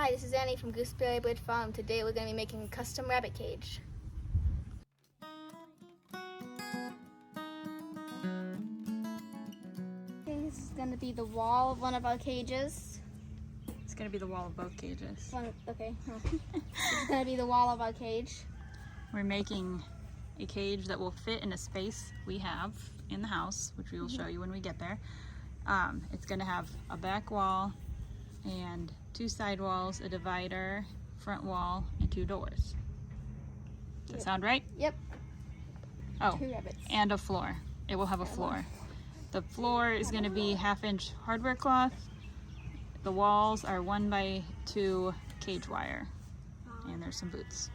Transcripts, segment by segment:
Hi, this is Annie from Gooseberry Bridge Farm. Today we're going to be making a custom rabbit cage. Okay, this is going to be the wall of one of our cages. It's going to be the wall of both cages. Okay. This is going to be the wall of our cage. We're making a cage that will fit in a space we have in the house, which we will show you when we get there. It's going to have a back wall and 2 side walls, a divider, front wall, and 2 doors. Does that sound right? Yep. Oh, 2 rabbits. and a floor. It will have a floor. The floor is going to be 1/2-inch hardware cloth. The walls are 1x2 cage wire, and there's some boots.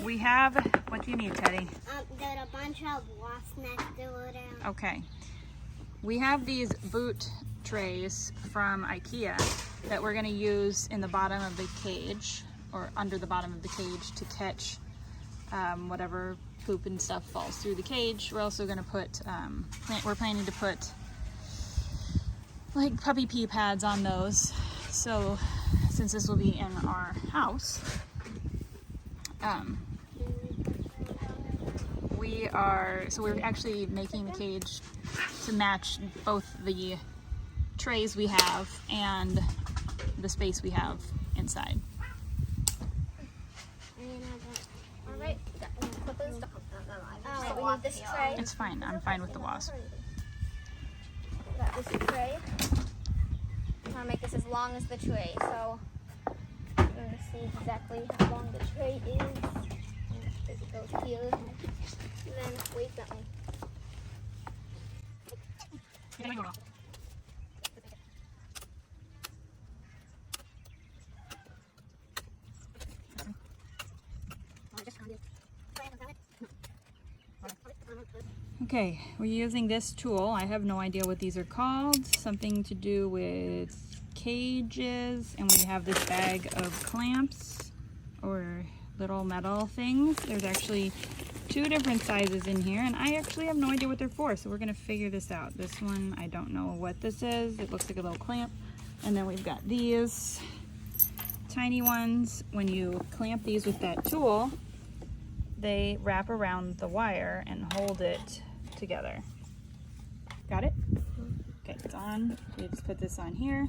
We have, what do you need, Teddy? Got a bunch of wasp nests to go down. Okay. We have these boot trays from IKEA that we're going to use in the bottom of the cage, or under the bottom of the cage, to catch whatever poop and stuff falls through the cage. We're also going to put, we're planning to put like puppy pee pads on those. So since this will be in our house, we're actually making the cage to match both the trays we have and the space we have inside. Alright, so we need this tray. It's fine. I'm fine with the wasp. Got this tray. I'm going to make this as long as the tray, so I'm going to see exactly how long the tray is. It goes here, and then wait that way. Okay, we're using this tool. I have no idea what these are called. Something to do with cages, and we have this bag of clamps or little metal things. There's actually 2 different sizes in here, and I actually have no idea what they're for, so we're gonna figure this out. This one, I don't know what this is. It looks like a little clamp. And then we've got these tiny ones. When you clamp these with that tool, they wrap around the wire and hold it together. Got it? Okay, it's on. We just put this on here,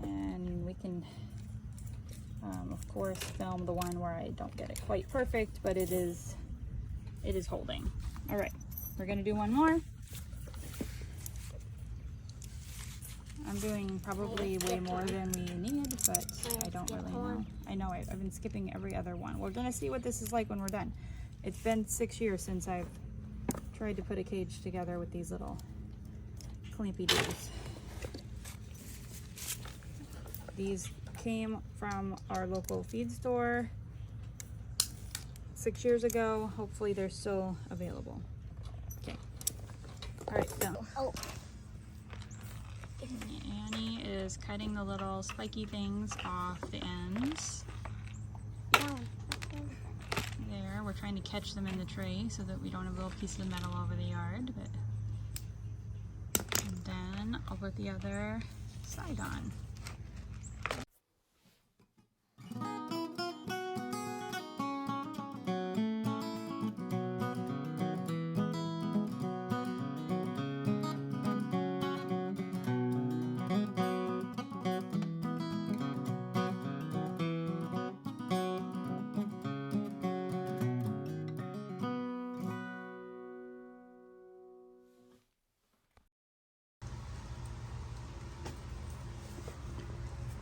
and we can of course film the one where I don't get it quite perfect, but it is holding. All right, we're gonna do one more. I'm doing probably way more than we need, but I don't really know. I know I've been skipping every other one. We're gonna see what this is like when we're done. It's been 6 years since I've tried to put a cage together with these little clampy dudes. These came from our local feed store 6 years ago. Hopefully they're still available. Okay. All right, so. Oh. Annie is cutting the little spiky things off the ends. There, we're trying to catch them in the tray so that we don't have little pieces of metal over the yard. And then I'll put the other side on.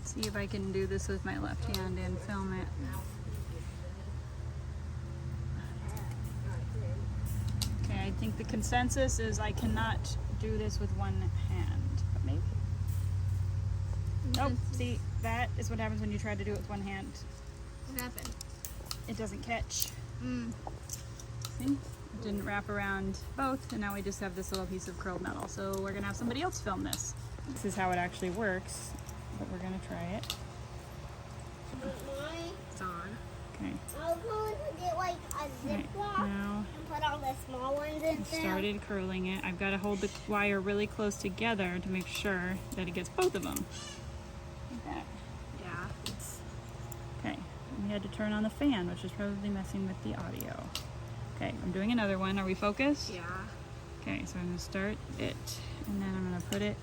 See if I can do this with my left hand and film it. Okay, I think the consensus is I cannot do this with one hand, but maybe. Nope, see, that is what happens when you try to do it with one hand. What happened? It doesn't catch. See? It didn't wrap around both, and now we just have this little piece of curled metal. So we're gonna have somebody else film this. This is how it actually works. But we're gonna try it. It's on. Okay. I was going to get like a Ziploc Now and put all the small ones in I there. started curling it. I've got to hold the wire really close together to make sure that it gets both of them. Like that. Yeah. had to turn on the fan, which is probably messing with the audio. Okay, I'm doing another one. Are we focused? Yeah. Okay, so I'm gonna start it, and then I'm gonna put it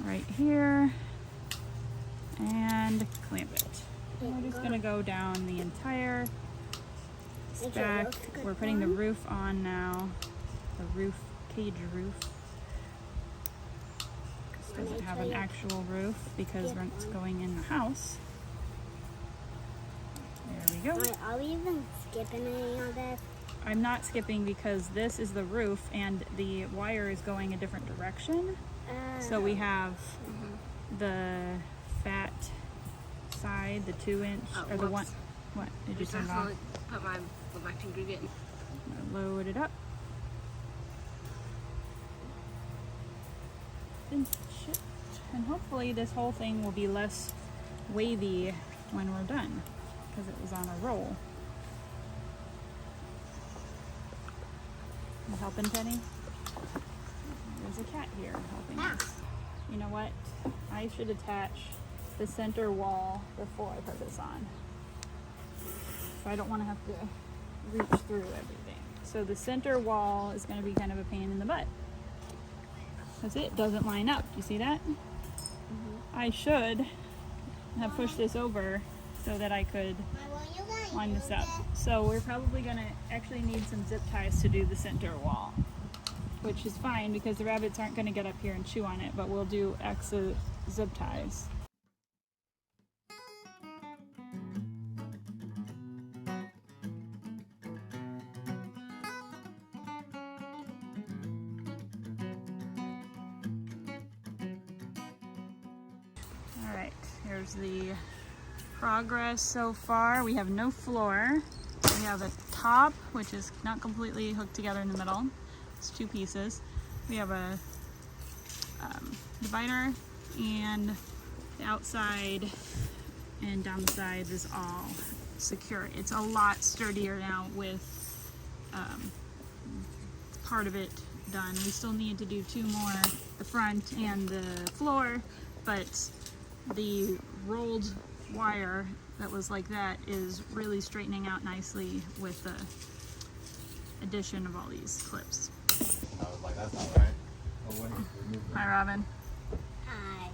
right here and clamp it. And we're just gonna go down the entire stack. We're putting the roof on now. The roof, cage roof. This doesn't have an actual roof because it's going in the house. There we go. Are we even skipping any of this? I'm not skipping because this is the roof and the wire is going a different direction. So we have the fat side, the 2-inch, or the one. What did you turn off? Put my finger in. Load it up. And hopefully this whole thing will be less wavy when we're done because it was on a roll. You helping, Penny? There's a cat here helping us. You know what? I should attach the center wall before I put this on. So I don't want to have to reach through everything. So the center wall is going to be kind of a pain in the butt. Because it doesn't line up. Do you see that? I should have pushed this over so that I could line this up. So we're probably going to actually need some zip ties to do the center wall, which is fine because the rabbits aren't going to get up here and chew on it, but we'll do extra zip ties. Alright, here's the progress so far. We have no floor. We have a top, which is not completely hooked together in the middle. It's 2 pieces. We have a divider, and the outside and down the sides is all secure. It's a lot sturdier now with part of it done. We still need to do 2 more, the front and the floor, but the rolled wire that was like that is really straightening out nicely with the addition of all these clips. I was like, that's not right. Oh, wait, remove it. Hi, Robin. Hi.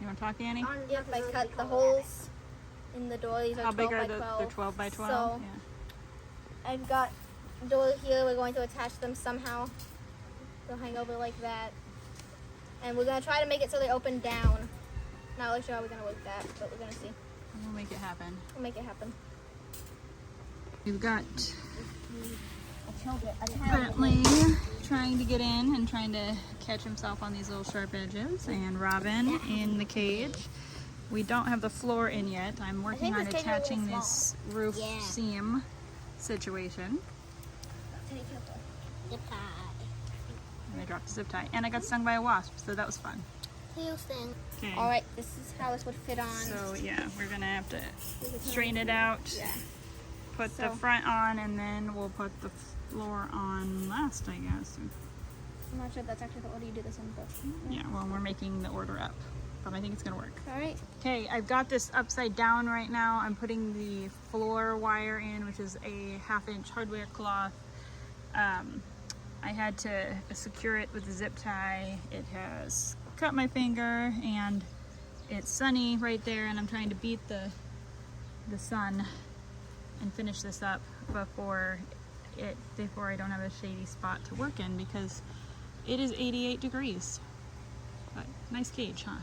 You want to talk, Annie? Yep, I cut the holes in the door. These are How 12 big by are the 12. they're 12 by 12? So I've got door here. We're going to attach them somehow. They'll hang over like that. And we're going to try to make it so they open down. Not really sure how we're going to work that, but we're going to see. We'll make it happen. We'll make it happen. We've got Bentley trying to get in and trying to catch himself on these little sharp edges, and Robin in the cage. We don't have the floor in yet. I'm working on this cage is a little attaching this roof seam situation. Zip tie. And I dropped a zip tie. And I got stung by a wasp, so that was fun. Houston. Okay. Alright, this is how this would fit on. So yeah, we're gonna have to straighten it out. Yeah. Put the front on, and then we'll put the floor on last, I guess. I'm not sure if that's actually the order you do this in, but Yeah, well, we're making the order up, but I think it's gonna work. alright. Okay, I've got this upside down right now. I'm putting the floor wire in, which is a 1/2-inch hardware cloth. I had to secure it with a zip tie. It has cut my finger, and it's sunny right there, and I'm trying to beat the sun and finish this up before I don't have a shady spot to work in, because it is 88 degrees. But nice cage, huh?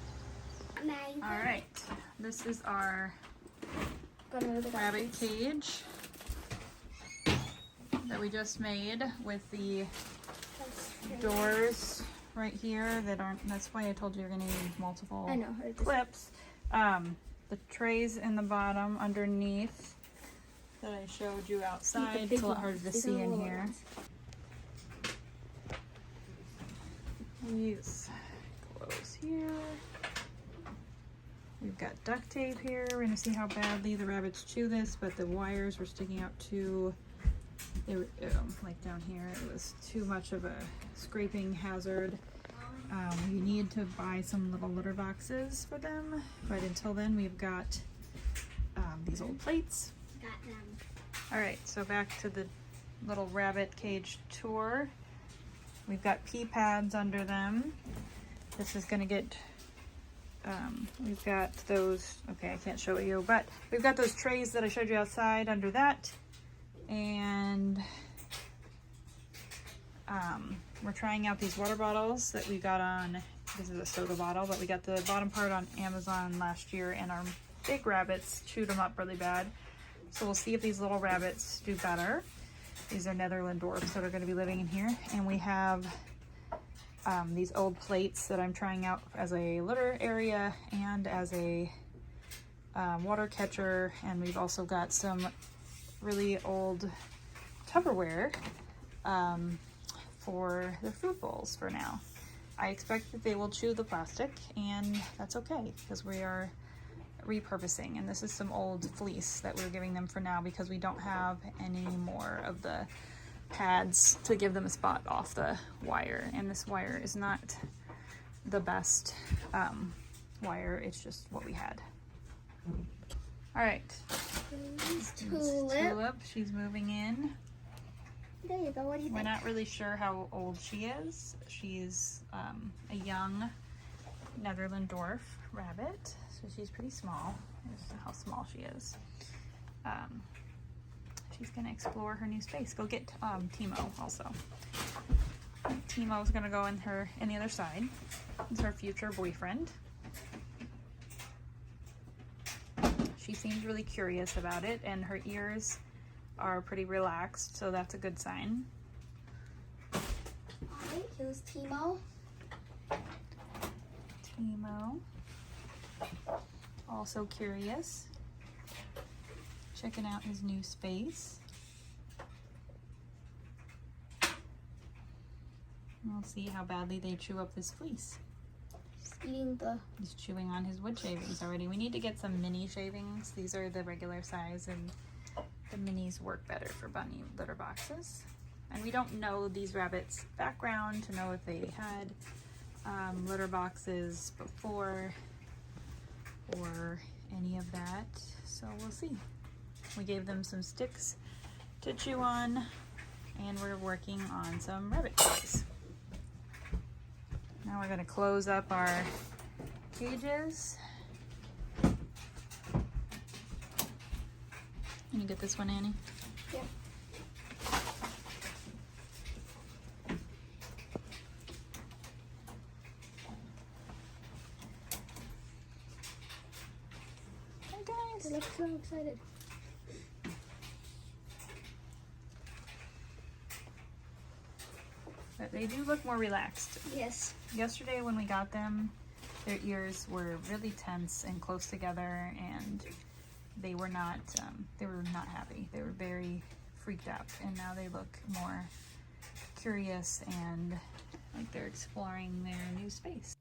Amazing. All right, this is our rabbit cage that we just made with the doors right here that aren't, that's why I told you you're gonna need multiple I know. clips. The trays in the bottom underneath that I showed you outside. It's a lot harder to see in here. These close here. We've got duct tape here. We're gonna see how badly the rabbits chew this, but the wires were sticking out too. They were, like down here, it was too much of a scraping hazard. You need to buy some little litter boxes for them, but until then we've got these old plates. Got them. All right, so back to the little rabbit cage tour. We've got pea pads under them. This is gonna get, we've got those, okay, I can't show you, but we've got those trays that I showed you outside under that. And we're trying out these water bottles that we got on, this is a soda bottle, but we got the bottom part on Amazon last year, and our big rabbits chewed them up really bad. So we'll see if these little rabbits do better. These are Netherland dwarfs that are going to be living in here. And we have these old plates that I'm trying out as a litter area and as a water catcher. And we've also got some really old Tupperware for the food bowls for now. I expect that they will chew the plastic, and that's okay because we are repurposing. And this is some old fleece that we're giving them for now because we don't have any more of the pads to give them a spot off the wire. And this wire is not the best wire, it's just what we had. All right, Tulip, she's moving in. There you go. What do you We're think? not really sure how old she is. She's a young Netherland dwarf rabbit, so she's pretty small. Here's how small she is. She's gonna explore her new space. Go get Timo also. Timo's gonna go in the other side. It's her future boyfriend. She seems really curious about it, and her ears are pretty relaxed, so that's a good sign. Alright, here's Timo. Timo, also curious, checking out his new space. We'll see how badly they chew up this fleece. He's chewing on his wood shavings already. We need to get some mini shavings. These are the regular size, and the minis work better for bunny litter boxes. And we don't know these rabbits' background to know if they had litter boxes before or any of that, so we'll see. We gave them some sticks to chew on, and we're working on some rabbit toys. Now we're going to close up our cages. Can you get this one, Annie? Yep. Hi guys. They look so excited. But they do look more relaxed. Yes. Yesterday when we got them, their ears were really tense and close together, and they were not happy. They were very freaked out, and now they look more curious and like they're exploring their new space.